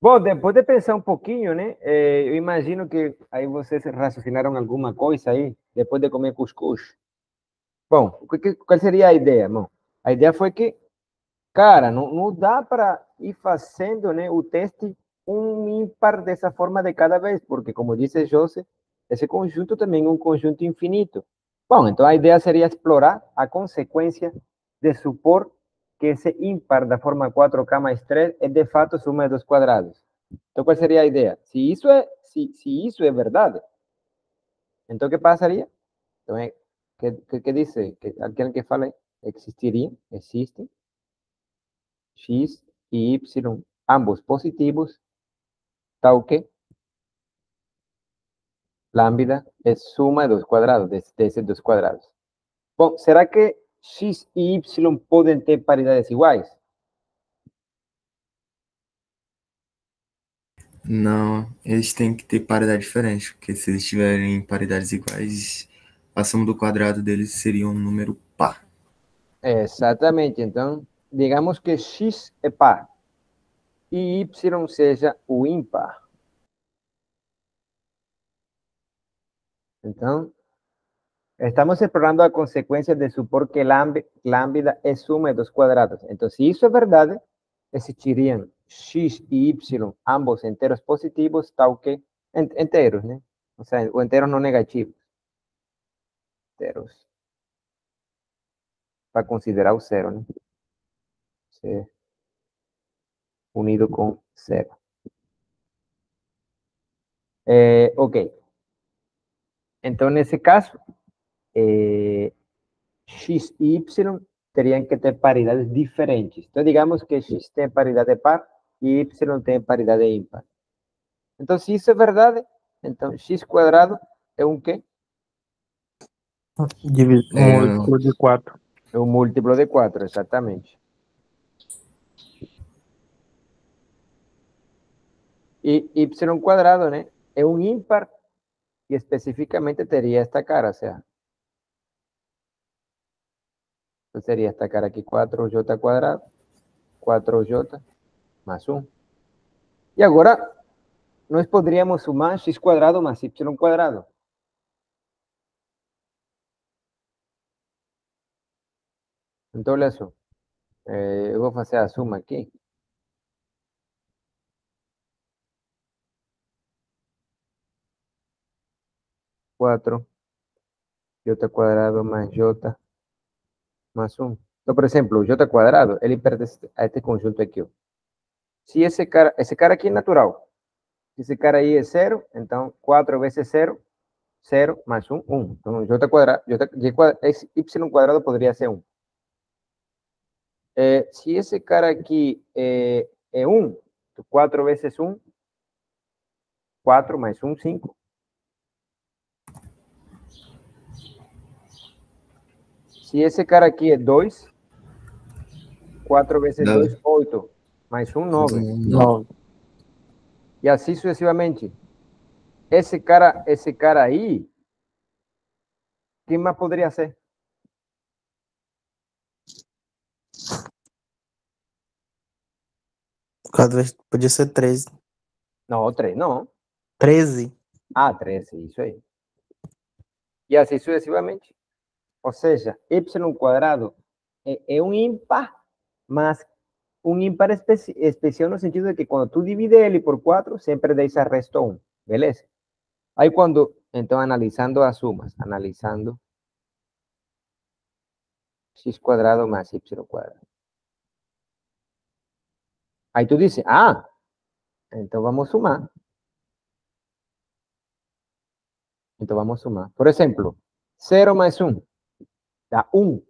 Bom, depois de pensar um pouquinho, né? Eu imagino que aí vocês raciocinaram alguma coisa aí, depois de comer cuscuz. Bom, qual seria a ideia, irmão? A ideia foi que, cara, não dá para ir fazendo, né, o teste um ímpar dessa forma de cada vez, porque, como disse José, esse conjunto também é um conjunto infinito. Bom, então a ideia seria explorar a consequência de supor que esse ímpar da forma 4K mais 3 é de fato suma de dois quadrados. Então, qual seria a ideia? Se isso é verdade, então o que passaria? Então, que dice? Que aquele que fala existen x y, ambos positivos, tal que lambda es suma de dos cuadrados, de esos dos cuadrados. Bom, será que x y pueden ter paridades iguais? Não, eles têm que ter paridade diferente, porque se eles tiverem paridades iguais, a soma do quadrado deles seria um número par. Exatamente. Então, digamos que x é par e y seja o ímpar. Então, estamos explorando a consecuencia de supor que lambda es suma de dos cuadrados. Entonces, si eso es verdad, existirían x y y, ambos enteros positivos, tal que enteros, ¿no? O sea, o enteros no negativos. Enteros. Para considerar o cero, ¿no? C unido con cero. Ok. Entonces, en ese caso, x y terían que tener paridades diferentes. Entonces, digamos que x tiene paridad de par y y tiene paridad de impar. Entonces, si eso es verdad, entonces x cuadrado es un qué? Múltiplo de 4. Es un múltiplo de 4, exactamente. Y y cuadrado, ¿no? Es un ímpar y específicamente tendría esta cara, o sea, sería esta cara aquí 4j cuadrado, 4j más 1. Y ahora, nos podríamos sumar x cuadrado más y cuadrado. Entonces, eso, eu vou fazer a suma aqui. Cuatro j cuadrado más j más 1. Então, por exemplo, o j quadrado, ele pertence a este conjunto aqui. Ó. Se esse cara aqui é natural, se esse cara aí é zero, então 4 vezes 0, 0 mais 1, 1. Então, j quadrado, y quadrado poderia ser 1. Se esse cara aqui é 1, 4 vezes 1, 4 mais 1, 5. Se esse cara aqui é 2, 4 vezes 2, 8. Mais 1, 9. 9. E assim sucessivamente. Esse cara aí, quem mais poderia ser? Podia ser 13. Não, 3, não. 13? Ah, 13, isso aí. E assim sucessivamente. Ou seja, y quadrado é um ímpar, mas um ímpar especial no sentido de que quando tu divide ele por 4, sempre deixa resto 1. Beleza? Aí quando, então, analisando as sumas, analisando x cuadrado más y cuadrado. Aí tu dices, ah, então vamos sumar. Então vamos sumar. Por exemplo, 0 mais 1 dá 1.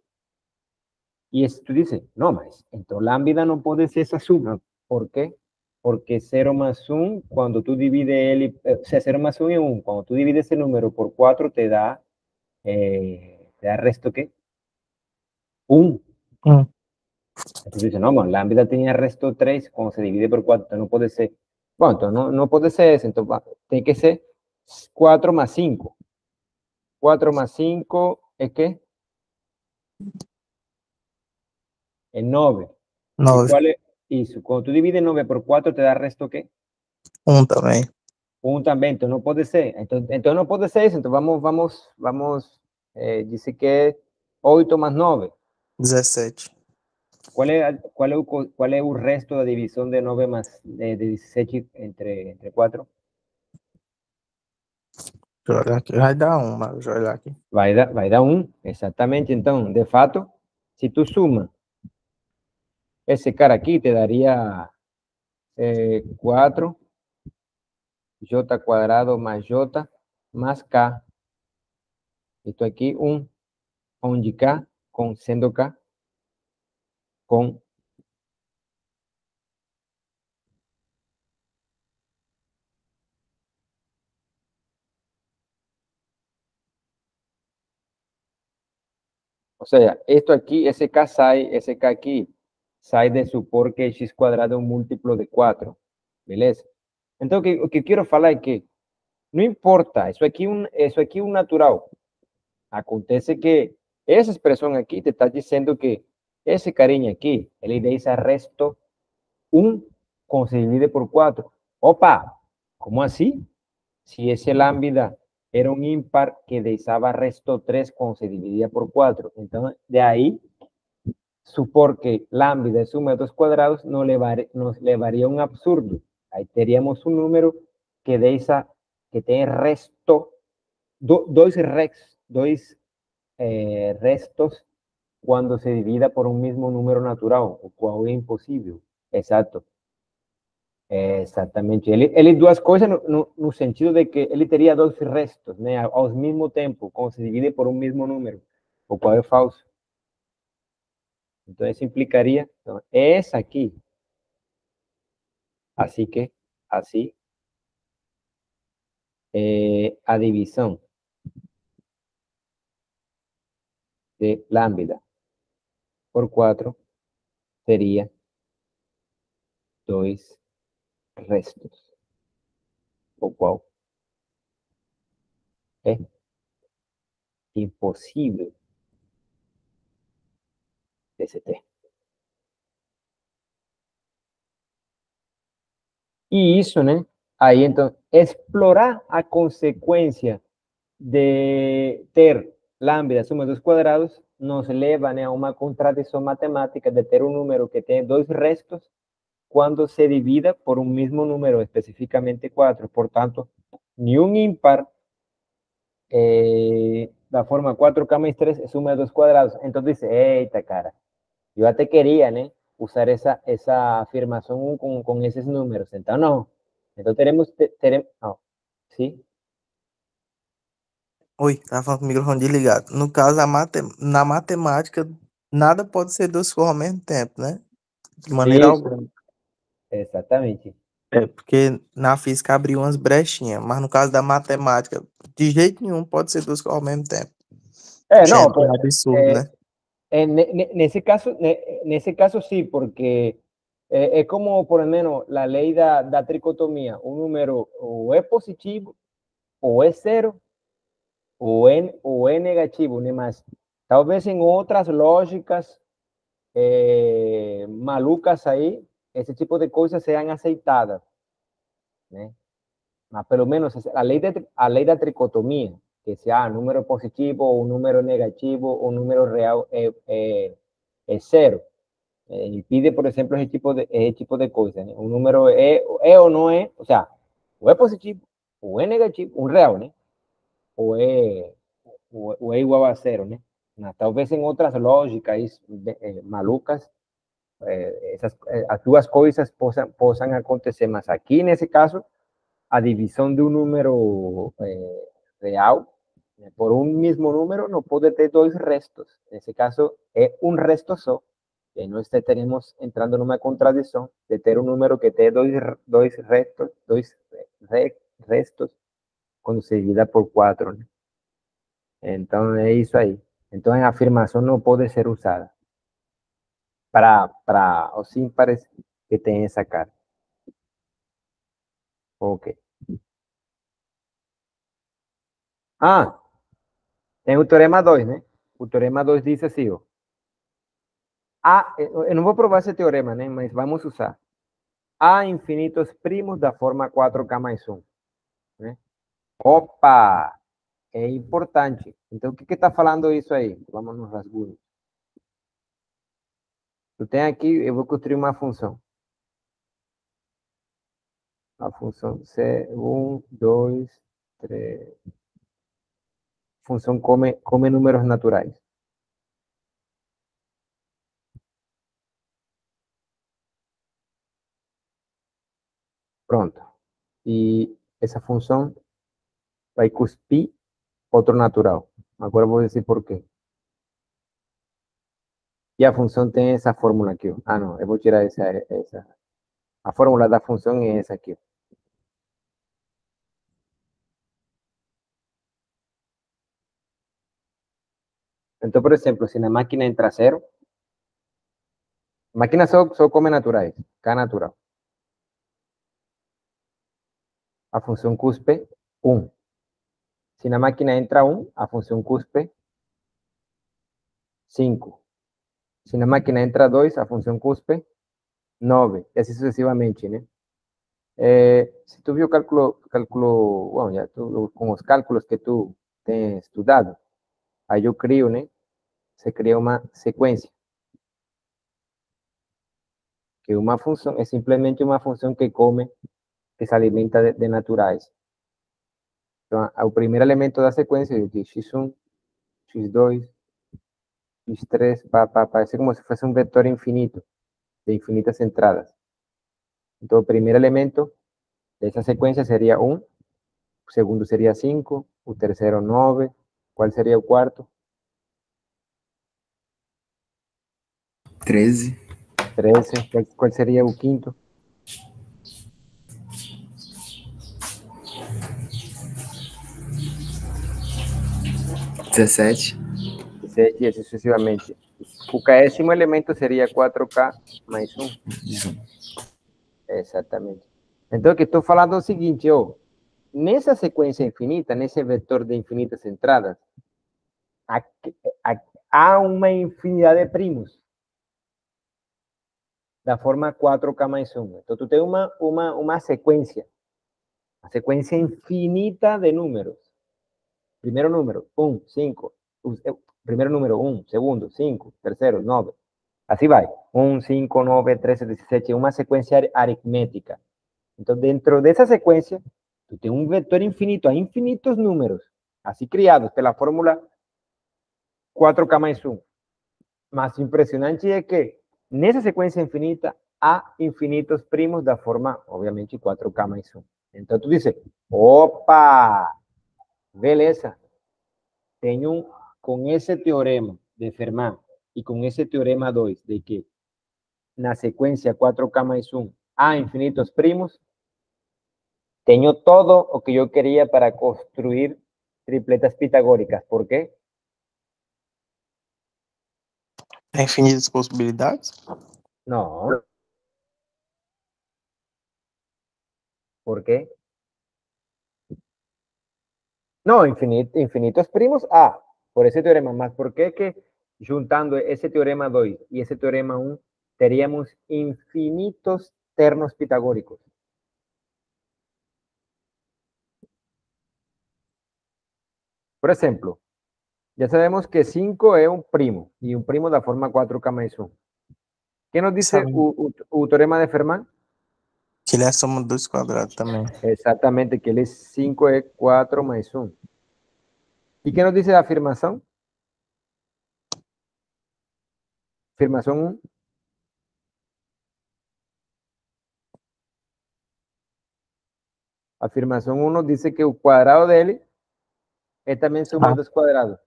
E tu dices, não, mas então lambda não pode ser essa suma. Por quê? Porque 0 más 1, cuando tú divides él, o sea, 0 más 1 es 1. Cuando tú divides ese número por 4, te da resto, ¿qué? 1. Entonces dice, no, bueno, lambda tenía resto 3, cuando se divide por 4, entonces no puede ser. Bueno, entonces no puede ser eso, entonces tiene que ser 4 más 5. 4 más 5 es ¿qué? Es 9. 9. ¿Cuál es eso? Cuando tú divides 9 por 4, te da resto, ¿qué? também. 1 também, então não pode ser. Então não pode ser isso. Então vamos dizer que é 8 mais 9. 17. Qual é o resto da divisão de 9 mais de 17 entre 4? Deixa eu olhar aqui. Vai dar 1, mas deixa eu olhar aqui. Vai dar 1, exatamente. Então, de fato, se tu suma esse cara aqui, te daria 4 j quadrado mais j mais k. Esto aqui 1, onde k, sendo k, com o sea, esto aquí, esse k aqui, sai de supor que x quadrado é um múltiplo de 4, beleza? Então, o que eu quero falar é que não importa, isso aqui é um natural. Acontece que essa expressão aqui te está dizendo que esse carinha aqui, ele deixa resto 1 quando se divide por 4. Opa, como assim? Si ese lambda era un ímpar que deixava resto 3 cuando se dividía por 4. Entonces, de ahí, supor que lambda es suma de 2 cuadrados nos levaría un absurdo. Ahí teríamos un número que deixa, que tiene resto, dos restos cuando se divida por un mismo número natural, o cual es imposible. Exacto. Exatamente. Ele duas coisas no sentido de que ele teria dois restos, né, ao mesmo tempo, como se divide por um mesmo número, o qual é falso. Então, isso implicaria, então, essa aqui, assim que, assim, a divisão de lambda por 4 seria dois restos, o qual é impossível de se ter. E isso, né? Aí, então, explorar a consequência de ter lambda suma de 2 cuadrados nos leva, né, a uma contradição matemática de ter um número que tem dois restos quando se divida por um mesmo número, especificamente 4. Portanto, nenhum ímpar da forma 4k mais 3 é suma de 2 cuadrados. Então, diz, eita, cara, eu até queria, né, usar essa afirmação com esses números. Então, não. Então, teremos não. Sim? Oi, tava falando com o microfone desligado. No caso, na matemática, nada pode ser duas coisas ao mesmo tempo, né? De maneira Isso, alguma. exatamente. É, porque na física abriu umas brechinhas, mas no caso da matemática, de jeito nenhum pode ser duas coisas ao mesmo tempo. Já Não, é um absurdo, né? nesse caso sim, porque é como, por exemplo, a lei da tricotomia. Um número ou é positivo, ou é zero, ou é negativo, né? Mas talvez em outras lógicas malucas aí, esse tipo de coisas sejam aceitadas, né? Mas pelo menos a lei da tricotomia, que sea número positivo ou número negativo, ou número real é zero. Impide, por exemplo, esse tipo de coisa, né? Um número é ou não é, ou seja, ou é positivo, ou é negativo, um real, né? Ou é igual a zero, né? Mas, talvez em outras lógicas malucas, as duas coisas possam acontecer, mas aqui, nesse caso, a divisão de um número real por um mesmo número não pode ter dois restos. Nesse caso, é um resto só. E nós estaremos entrando numa contradição de ter um número que tem dois restos quando se divida por 4. Né? Então, é isso aí. Então, a afirmação não pode ser usada para os ímpares que tem essa cara. Ok. Ah, tem o teorema 2, né? O teorema 2 diz assim, ó. Eu não vou provar esse teorema, né? Mas vamos usar. a infinitos primos da forma 4K mais 1. Né? Opa! É importante. Então, o que está falando isso aí? Vamos nos rascunhos. Tu tem aqui, eu vou construir uma função. A função C1, 2, 3. Função come números naturais. Pronto. E essa função vai cuspir outro natural. Agora eu vou dizer por quê. E a função tem essa fórmula aqui. Ó. Ah, não. Eu vou tirar essa. A fórmula da função é essa aqui. Então, por exemplo, se na máquina entra 0, a máquina só come naturais, K natural. A função cuspe 1. Se na máquina entra 1, a função cuspe 5. Se na máquina entra 2, a função cuspe 9. E assim sucessivamente, né? Se tu viu cálculo, bom, já tu, com os cálculos que tu tens estudado, aí eu crio, né? Se cria uma sequência. Que uma função é simplesmente uma função que come, que se alimenta de naturais. Então, o primeiro elemento da sequência eu digo x1, x2, x3, parece como se fosse um vetor infinito, de infinitas entradas. Então, o primeiro elemento dessa sequência seria 1, o segundo seria 5, o terceiro 9, qual seria o quarto? 13. 13, qual seria o quinto? 17. 17 e assim sucessivamente. O késimo elemento seria 4K mais 1. 18. Exatamente. Então, o que estou falando é o seguinte, ó. Nessa sequência infinita, nesse vetor de infinitas entradas, há uma infinidade de primos da forma 4K mais 1. Então, tu tem uma sequência infinita de números. Primeiro número, 1, 5. Primeiro número, 1, segundo, 5, terceiro, 9. Assim vai. 1, 5, 9, 13, 17. Uma sequência aritmética. Então, dentro dessa sequência, tu tem um vetor infinito, há infinitos números, assim criados pela fórmula 4K mais 1. Mas impressionante é que nessa sequência infinita há infinitos primos da forma, obviamente, 4K mais 1. Então, tu diz, opa, beleza, tenho com esse teorema de Fermat e com esse teorema 2 de que na sequência 4K mais 1 há infinitos primos, tenho todo o que eu queria para construir tripletas pitagóricas. Por quê? Tem infinitas possibilidades? Não. ¿Por qué? No, infinitos primos A, por ese teorema. Más, ¿por qué que juntando ese teorema 2 y ese teorema 1, teríamos infinitos ternos pitagóricos? Por ejemplo, ya sabemos que 5 es un primo, y un primo da forma 4K más 1. ¿Qué nos dice Sabe el teorema de Fermat? que ele é a soma dos quadrados também. Exactamente, que él es 5 es 4 más 1. ¿Y qué nos dice la afirmación? Afirmación 1. Afirmación 1 dice que el cuadrado de él es también suma de 2 cuadrados.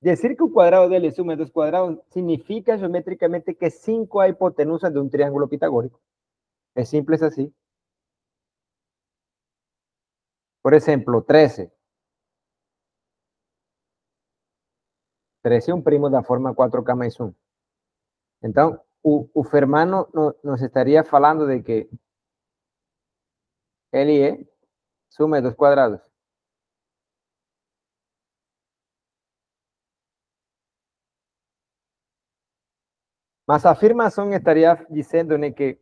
Decir que el cuadrado de él es suma de 2 cuadrados significa geométricamente que 5 hay hipotenusas de un triángulo pitagórico. Es simple, es así. Por ejemplo, 13. 13 es un primo de la forma 4K más 1. Entonces, o Fermat nos estaría falando de que él es suma de 2 cuadrados. Mas a afirmación estaría diciendo que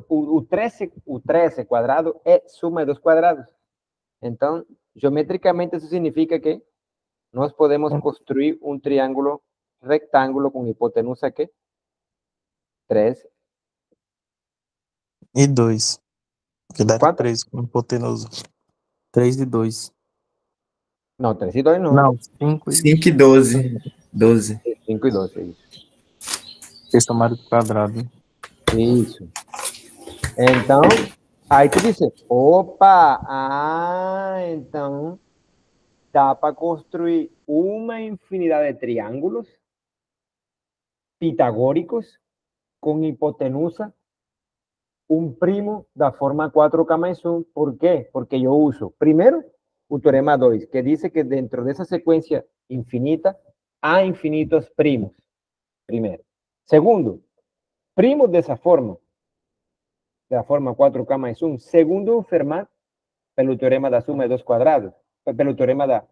o 13 quadrado é suma de 2 quadrados. Então, geometricamente, isso significa que nós podemos construir um triângulo rectângulo com hipotenusa que 3. E 2. Que dá Quanto? 3 com hipotenusa. 3 e 2. Não, 3 e 2 não. Não, 5 e 5 e 12. 12. 5 e 12, é isso. Vocês tomaram do quadrado. Isso. Então, aí tu diz, opa, então dá para construir uma infinidade de triângulos pitagóricos com hipotenusa, um primo da forma 4K mais 1. ¿Por quê? Porque eu uso, primeiro, o teorema 2, que diz que dentro dessa sequência infinita há infinitos primos. Primeiro. Segundo, primos dessa forma, da forma 4K mais 1, segundo o Fermat, pelo teorema da suma de 2 quadrados, pelo teorema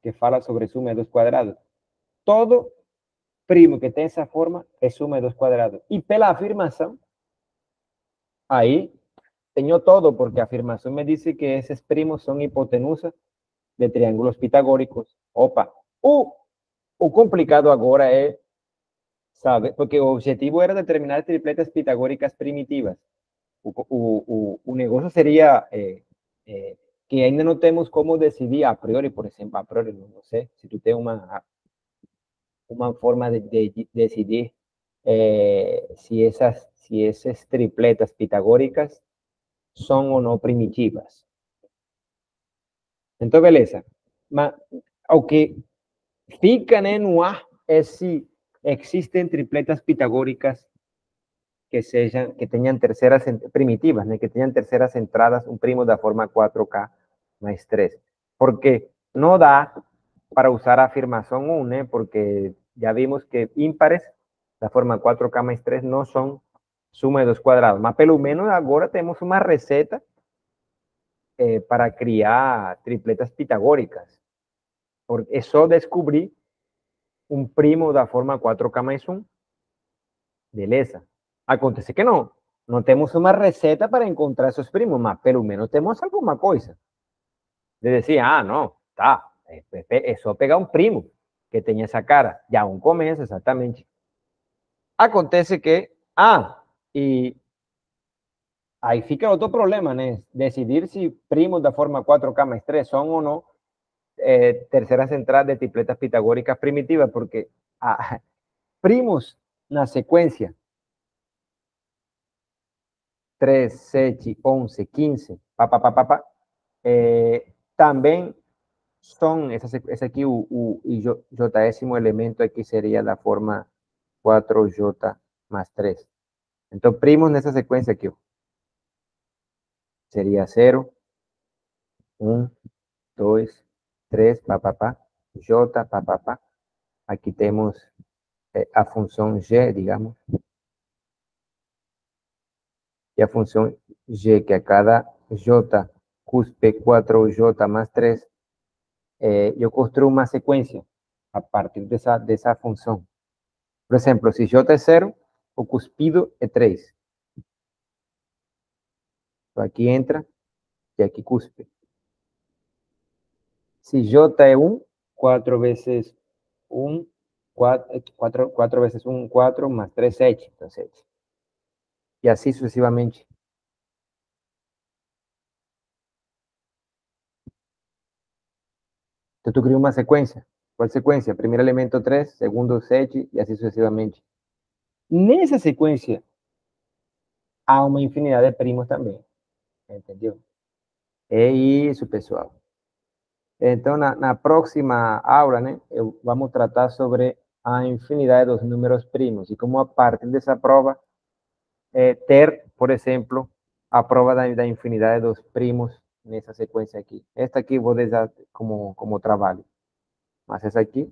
que fala sobre suma de 2 quadrados. Todo primo que tem essa forma é suma de 2 quadrados. E pela afirmação, aí tenho todo, porque a afirmação me diz que esses primos são hipotenusa de triângulos pitagóricos. Opa! O complicado agora é, sabe, porque o objetivo era determinar tripletas pitagóricas primitivas. O negócio seria que ainda não temos como decidir a priori, por exemplo, a priori, não sei, se tu tem uma forma de decidir se essas tripletas pitagóricas são ou não primitivas. Então, beleza. Mas o que fica, né, no ar é se existem tripletas pitagóricas que tenham terceiras primitivas, né, que tenham terceiras entradas, um primo da forma 4K mais 3. Porque não dá para usar a afirmação 1, né, porque já vimos que ímpares da forma 4K mais 3 não são suma de 2 quadrados. Mas pelo menos agora temos uma receita para criar tripletas pitagóricas. Porque é só descobrir um primo da forma 4K mais 1. Beleza. Acontece que não temos uma receita para encontrar esses primos, mas pelo menos temos alguma coisa. De dizer, não, tá, é só pegar um primo que tenha essa cara. Já um começo, exatamente. Acontece que, e aí fica outro problema, né? Decidir se primos da forma 4K mais 3 são ou não terceiras entradas de tripletas pitagóricas primitivas, porque primos na sequência 3, 7, 11, 15, também são, esse aqui, o jésimo elemento aqui seria da forma 4J mais 3. Então, primos nessa sequência aqui, seria 0, 1, 2, 3, J, Aqui temos a função G, digamos. E a função G, que a cada J cuspe 4J mais 3, eu construo uma sequência a partir dessa função. Por exemplo, se J é 0, o cuspido é 3. Então, aqui entra e aqui cuspe. Se J é 1, 4 vezes 1, 4 vezes 1, 4, más 3, 7. Então, 7. E assim sucessivamente. Então, tu cria uma sequência. Qual sequência? Primeiro elemento 3, segundo 7, e assim sucessivamente. Nessa sequência, há uma infinidade de primos também. Entendeu? É isso, pessoal. Então, na próxima aula, né, vamos tratar sobre a infinidade dos números primos e como a partir dessa prova ter, por exemplo, a prova da infinidade dos primos nessa sequência aqui. Esta aqui vou deixar como trabalho. Mas essa aqui,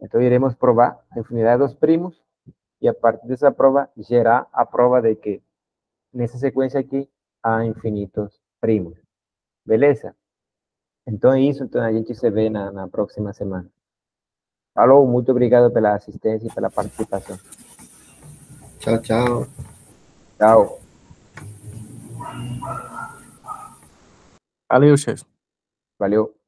então iremos provar a infinidade dos primos e a partir dessa prova gerar a prova de que nessa sequência aqui há infinitos primos. Beleza? Então é isso, então a gente se vê na próxima semana. Falou, muito obrigado pela assistência e pela participação. Tchau, tchau. Tchau. Valeu, chefe. Valeu.